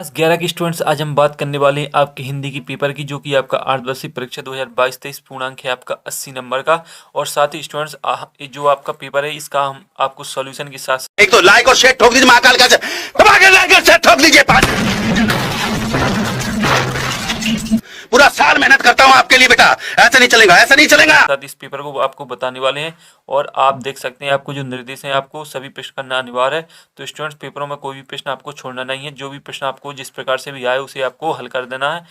Class 11 के students, आज हम बात करने वाले हैं आपके हिंदी की पेपर की, जो कि आपका अर्धवार्षिक परीक्षा 2022-23 पूर्णांक है आपका 80 नंबर का। और साथ ही स्टूडेंट्स, जो आपका पेपर है इसका हम आपको सॉल्यूशन के साथ एक तो लाइक और शेयर ठोक दीजिए, महाकाल का दबा के लाइक और शेयर ठोक दीजिए। पूरा साल मेहनत करता हूँ आपके लिए बेटा, ऐसा नहीं चलेगा, ऐसा नहीं चलेगा। साथ इस पेपर को आपको बताने वाले हैं। और आप देख सकते हैं आपको जो निर्देश है, आपको सभी प्रश्न करना अनिवार्य है। तो स्टूडेंट्स, पेपरों में कोई भी प्रश्न आपको छोड़ना नहीं है। जो भी प्रश्न आपको जिस प्रकार से भी आए उसे आपको हल कर देना है,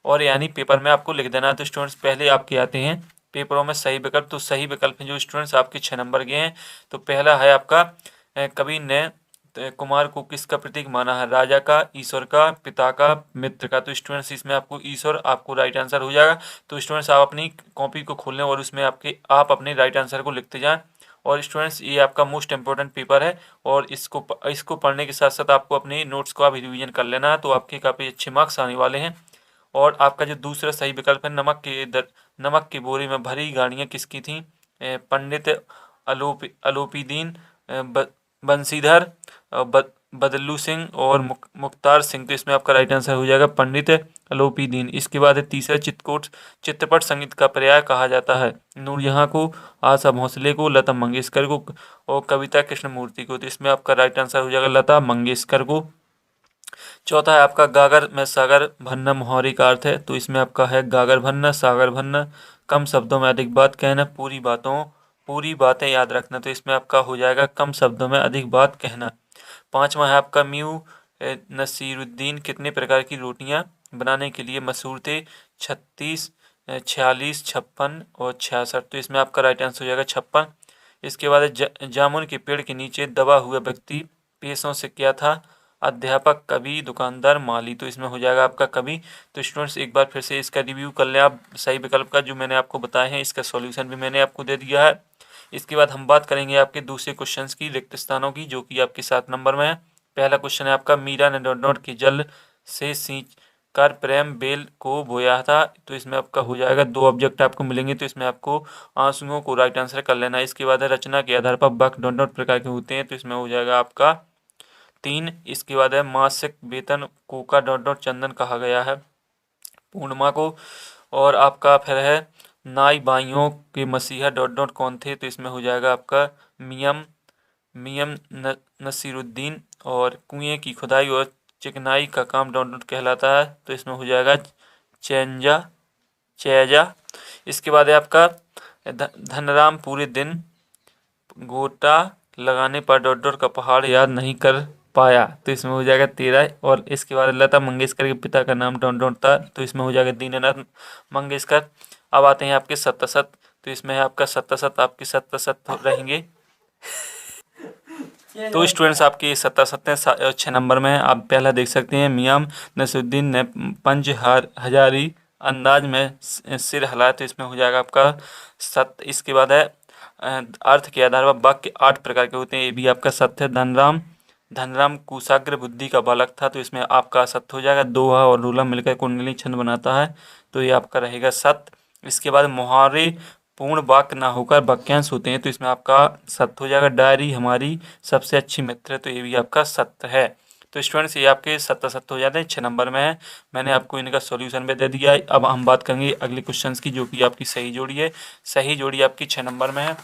और यानी पेपर में आपको लिख देना है। तो स्टूडेंट्स, पहले आपके आते हैं पेपरों में सही विकल्प। तो सही विकल्प हैं जो स्टूडेंट्स आपके 6 नंबर के हैं। तो पहला है आपका, कवि ने कुमार को किसका प्रतीक माना है? राजा का, ईश्वर का, पिता का, मित्र का। तो स्टूडेंट्स, इसमें आपको ईश्वर आपको राइट आंसर हो जाएगा। तो स्टूडेंट्स, आप अपनी कॉपी को खोल लें और उसमें आप अपने राइट आंसर को लिखते जाएं। और स्टूडेंट्स, ये आपका मोस्ट इंपॉर्टेंट पेपर है, और इसको पढ़ने के साथ साथ आपको अपने नोट्स का भी रिवीजन कर लेना है। तो आपके काफ़ी अच्छे मार्क्स आने वाले हैं। और आपका जो दूसरा सही विकल्प है, नमक के बोरे में भरी गाड़ियाँ किसकी थीं? पंडित आलोपीदीन, बंशीधर, बदलू सिंह और मुख्तार सिंह। तो इसमें आपका राइट आंसर हो जाएगा पंडित आलोपीदीन। इसके बाद है तीसरा, चित्रपट संगीत का पर्याय कहा जाता है? नूरजहां को, आशा भोसले को, लता मंगेशकर को और कविता कृष्णमूर्ति को। तो इसमें आपका राइट आंसर हो जाएगा लता मंगेशकर को। चौथा है आपका, गागर में सागर भरना मोहारी का अर्थ है? तो इसमें आपका है गागर भरना, सागर भरना। कम शब्दों में अधिक बात कहना, पूरी बातें याद रखना। तो इसमें आपका हो जाएगा कम शब्दों में अधिक बात कहना। पांचवा है आपका, नसीरुद्दीन कितने प्रकार की रोटियां बनाने के लिए मशहूर थे? 36, 46, 56 और 66। तो इसमें आपका राइट आंसर हो जाएगा 56। इसके बाद जामुन के पेड़ के नीचे दबा हुआ व्यक्ति पेशों से क्या था? अध्यापक, कवि, दुकानदार, माली। तो इसमें हो जाएगा आपका कवि। तो स्टूडेंट्स, एक बार फिर से इसका रिव्यू कर लें आप सही विकल्प का, जो मैंने आपको बताए हैं। इसका सॉल्यूशन भी मैंने आपको दे दिया है। इसके बाद हम बात करेंगे आपके दूसरे क्वेश्चंस की, रिक्त स्थानों की, जो कि आपके 7 नंबर में है। पहला क्वेश्चन है आपका, मीरा ने डॉट डॉट के जल से सींच कर प्रेम बेल को बोया था? तो इसमें आपका हो जाएगा, 2 ऑब्जेक्ट आपको मिलेंगे। तो इसमें आपको आंसुओं को राइट आंसर कर लेना है। इसके बाद है, रचना के आधार पर वाक्य डॉट डॉट प्रकार के होते हैं? तो इसमें हो जाएगा आपका 3। इसके बाद है, मासिक वेतन को का डॉट डॉट चंदन कहा गया है पूर्णिमा को। और आपका फिर है, नाई बाइयों के मसीहा डॉट डॉट कौन थे? तो इसमें हो जाएगा आपका मियम मियम नसीरुद्दीन। और कुएं की खुदाई और चिकनाई का काम डॉट डॉट कहलाता है? तो इसमें हो जाएगा चैंजा चैजा। इसके बाद है आपका, धनराम पूरे दिन गोटा लगाने पर डॉट डॉट का पहाड़ याद नहीं कर पाया? तो इसमें हो जाएगा 13। और इसके बाद लता मंगेशकर के पिता का नाम डॉट डॉट था? तो इसमें हो जाएगा दीनानाथ मंगेशकर। अब आते हैं आपके सत्तासत। तो इसमें है आपका सत्तासत, आपके सत्तासत रहेंगे। तो स्टूडेंट्स, आपके 6 नंबर में है। आप पहला देख सकते हैं, मियाम नसरुद्दीन ने पंज हजारी अंदाज में सिर हिलाया। तो इसमें हो जाएगा आपका 7। इसके बाद है, अर्थ के आधार पर वाक्य 8 प्रकार के होते हैं? ये भी आपका सत्य है। धनराम कुशाग्र बुद्धि का बालक था? तो इसमें आपका सत्य हो जाएगा। दोहा और रूलम मिलकर कुंडली छंद बनाता है? तो ये आपका रहेगा सत्य। इसके बाद, मुहावरे पूर्ण वाक्य ना होकर वाक्यांश होते हैं? तो इसमें आपका सत्य हो जाएगा। डायरी हमारी सबसे अच्छी मित्र है? तो ये भी आपका सत्य है। तो स्टूडेंट्स, ये आपके सत्य हो जाते हैं, 6 नंबर में है। मैंने आपको इनका सॉल्यूशन भी दे दिया है। अब हम बात करेंगे अगले क्वेश्चंस की, जो कि आपकी सही जोड़ी है। सही जोड़ी आपकी 6 नंबर में है,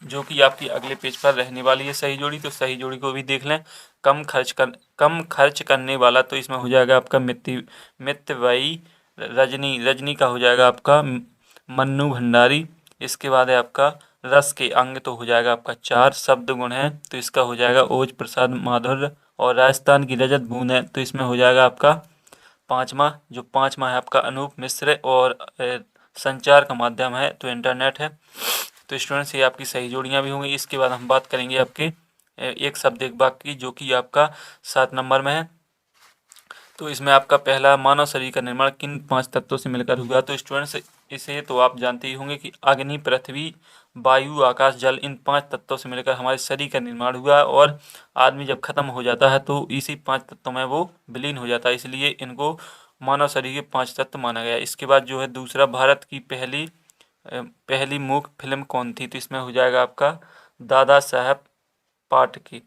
जो कि आपकी अगले पेज पर रहने वाली है सही जोड़ी। तो सही जोड़ी को भी देख लें। कम खर्च करने वाला? तो इसमें हो जाएगा आपका मितव्ययी रजनी का हो जाएगा आपका मन्नू भंडारी। इसके बाद है आपका, रस के अंग? तो हो जाएगा आपका 4। शब्द गुण है? तो इसका हो जाएगा ओज प्रसाद माधुर्य। और राजस्थान की रजत बूंद है? तो इसमें हो जाएगा आपका 5वां। जो 5वां है आपका, अनूप मिश्र। और संचार का माध्यम है? तो इंटरनेट है। तो स्टूडेंट्स, ये आपकी सही जोड़ियाँ भी होंगी। इसके बाद हम बात करेंगे आपके एक शब्द एक वाक्य की, जो कि आपका 7 नंबर में है। तो इसमें आपका पहला, मानव शरीर का निर्माण किन 5 तत्वों से मिलकर हुआ? तो स्टूडेंट्स, इसे तो आप जानते ही होंगे कि अग्नि, पृथ्वी, वायु, आकाश, जल, इन 5 तत्वों से मिलकर हमारे शरीर का निर्माण हुआ। और आदमी जब खत्म हो जाता है तो इसी 5 तत्वों में वो विलीन हो जाता है, इसलिए इनको मानव शरीर के 5 तत्व माना गया। इसके बाद जो है दूसरा, भारत की पहली मूक फिल्म कौन थी? तो इसमें हो जाएगा आपका दादा साहब फाल्के।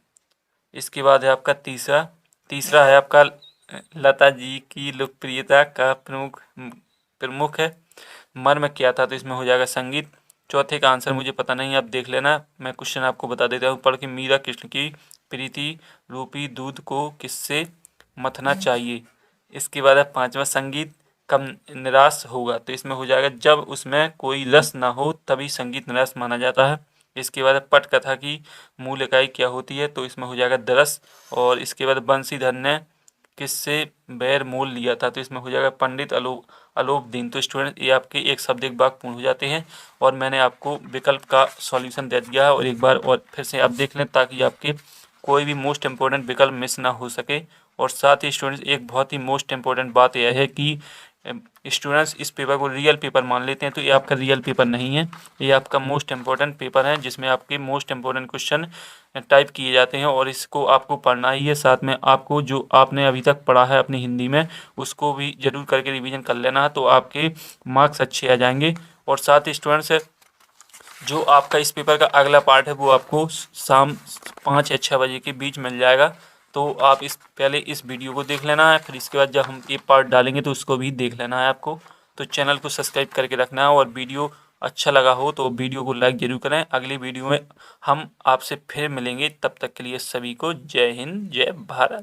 इसके बाद है आपका तीसरा है आपका लता जी की लोकप्रियता का प्रमुख है मर्म क्या था? तो इसमें हो जाएगा संगीत। चौथे का आंसर मुझे पता नहीं, आप देख लेना। मैं क्वेश्चन आपको बता देता हूँ पढ़ के। मीरा कृष्ण की प्रीति रूपी दूध को किससे मथना चाहिए? इसके बाद है पांचवा, संगीत कब निराश होगा? तो इसमें हो जाएगा जब उसमें कोई रस ना हो तभी संगीत निराश माना जाता है। इसके बाद पटकथा की मूल इकाई क्या होती है? तो इसमें हो जाएगा दरस। और इसके बाद बंशीधर ने किससे बैर मोल लिया था? तो इसमें हो जाएगा पंडित अलोप दीन। तो स्टूडेंट ये आपके एक शब्द एक वाक्य पूर्ण हो जाते हैं और मैंने आपको विकल्प का सॉल्यूशन दे दिया है। और एक बार और फिर से आप देख लें ताकि आपके कोई भी मोस्ट इम्पोर्टेंट विकल्प मिस ना हो सके। और साथ ही स्टूडेंट्स एक बहुत ही मोस्ट इम्पोर्टेंट बात यह है कि स्टूडेंट्स इस पेपर को रियल पेपर मान लेते हैं, तो ये आपका रियल पेपर नहीं है, ये आपका मोस्ट इम्पोर्टेंट पेपर है जिसमें आपके मोस्ट इम्पोर्टेंट क्वेश्चन टाइप किए जाते हैं और इसको आपको पढ़ना ही है। साथ में आपको जो आपने अभी तक पढ़ा है अपनी हिंदी में उसको भी जरूर करके रिवीजन कर लेना है, तो आपके मार्क्स अच्छे आ जाएंगे। और साथ ही स्टूडेंट्स जो आपका इस पेपर का अगला पार्ट है वो आपको शाम 5 या 6 बजे के बीच मिल जाएगा। तो आप पहले इस वीडियो को देख लेना है, फिर इसके बाद जब हम ये पार्ट डालेंगे तो उसको भी देख लेना है आपको। तो चैनल को सब्सक्राइब करके रखना है और वीडियो अच्छा लगा हो तो वीडियो को लाइक जरूर करें। अगली वीडियो में हम आपसे फिर मिलेंगे, तब तक के लिए सभी को जय हिंद जय भारत।